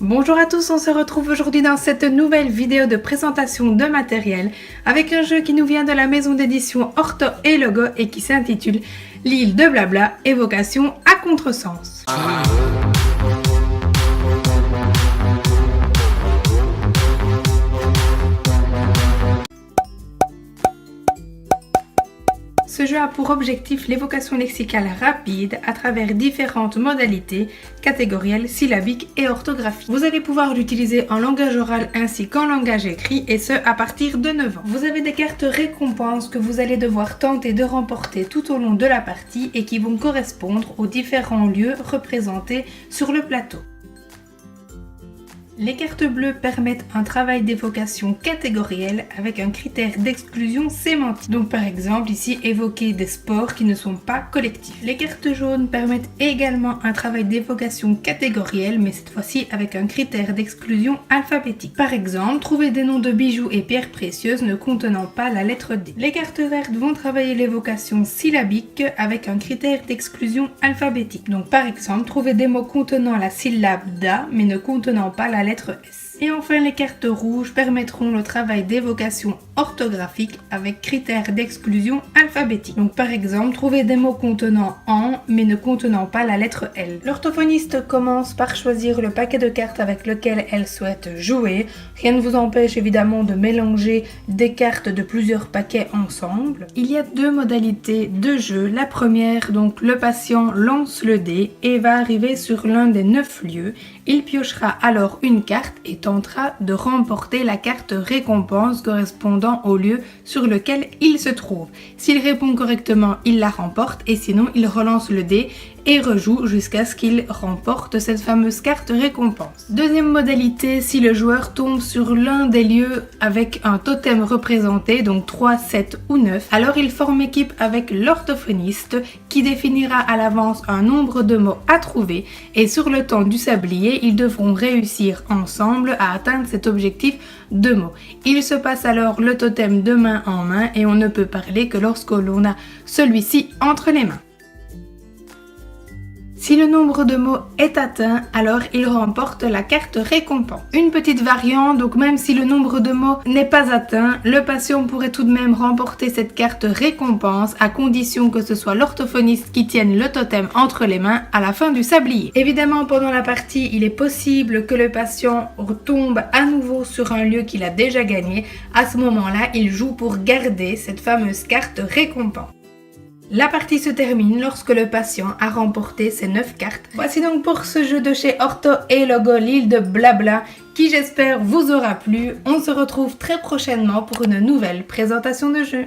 Bonjour à tous, on se retrouve aujourd'hui dans cette nouvelle vidéo de présentation de matériel avec un jeu qui nous vient de la maison d'édition Orto et Logo et qui s'intitule L'île de Blabla, évocation à contresens. Ce jeu a pour objectif l'évocation lexicale rapide à travers différentes modalités catégorielles, syllabiques et orthographiques. Vous allez pouvoir l'utiliser en langage oral ainsi qu'en langage écrit et ce à partir de 9 ans. Vous avez des cartes récompenses que vous allez devoir tenter de remporter tout au long de la partie et qui vont correspondre aux différents lieux représentés sur le plateau. Les cartes bleues permettent un travail d'évocation catégorielle avec un critère d'exclusion sémantique. Donc par exemple ici évoquer des sports qui ne sont pas collectifs. Les cartes jaunes permettent également un travail d'évocation catégorielle mais cette fois-ci avec un critère d'exclusion alphabétique. Par exemple trouver des noms de bijoux et pierres précieuses ne contenant pas la lettre D. Les cartes vertes vont travailler l'évocation syllabique avec un critère d'exclusion alphabétique. Donc par exemple trouver des mots contenant la syllabe DA mais ne contenant pas la lettre S. Et enfin, les cartes rouges permettront le travail d'évocation orthographique avec critères d'exclusion alphabétique. Donc par exemple, trouver des mots contenant en mais ne contenant pas la lettre L. L'orthophoniste commence par choisir le paquet de cartes avec lequel elle souhaite jouer. Rien ne vous empêche évidemment de mélanger des cartes de plusieurs paquets ensemble. Il y a deux modalités de jeu. La première, donc le patient lance le dé et va arriver sur l'un des 9 lieux. Il piochera alors une carte et tentera de remporter la carte récompense correspondant au lieu sur lequel il se trouve. S'il répond correctement, il la remporte et sinon il relance le dé et rejoue jusqu'à ce qu'il remporte cette fameuse carte récompense. Deuxième modalité, si le joueur tombe sur l'un des lieux avec un totem représenté, donc 3, 7 ou 9, alors il forme équipe avec l'orthophoniste qui définira à l'avance un nombre de mots à trouver et sur le temps du sablier, ils devront réussir ensemble à atteindre cet objectif de mots. Il se passe alors le totem de main en main et on ne peut parler que lorsque l'on a celui-ci entre les mains. Si le nombre de mots est atteint, alors il remporte la carte récompense. Une petite variante, donc même si le nombre de mots n'est pas atteint, le patient pourrait tout de même remporter cette carte récompense à condition que ce soit l'orthophoniste qui tienne le totem entre les mains à la fin du sablier. Évidemment, pendant la partie, il est possible que le patient tombe à nouveau sur un lieu qu'il a déjà gagné. À ce moment-là, il joue pour garder cette fameuse carte récompense. La partie se termine lorsque le patient a remporté ses 9 cartes. Voici donc pour ce jeu de chez Orto et Logo, l'île de Blabla, qui j'espère vous aura plu. On se retrouve très prochainement pour une nouvelle présentation de jeu.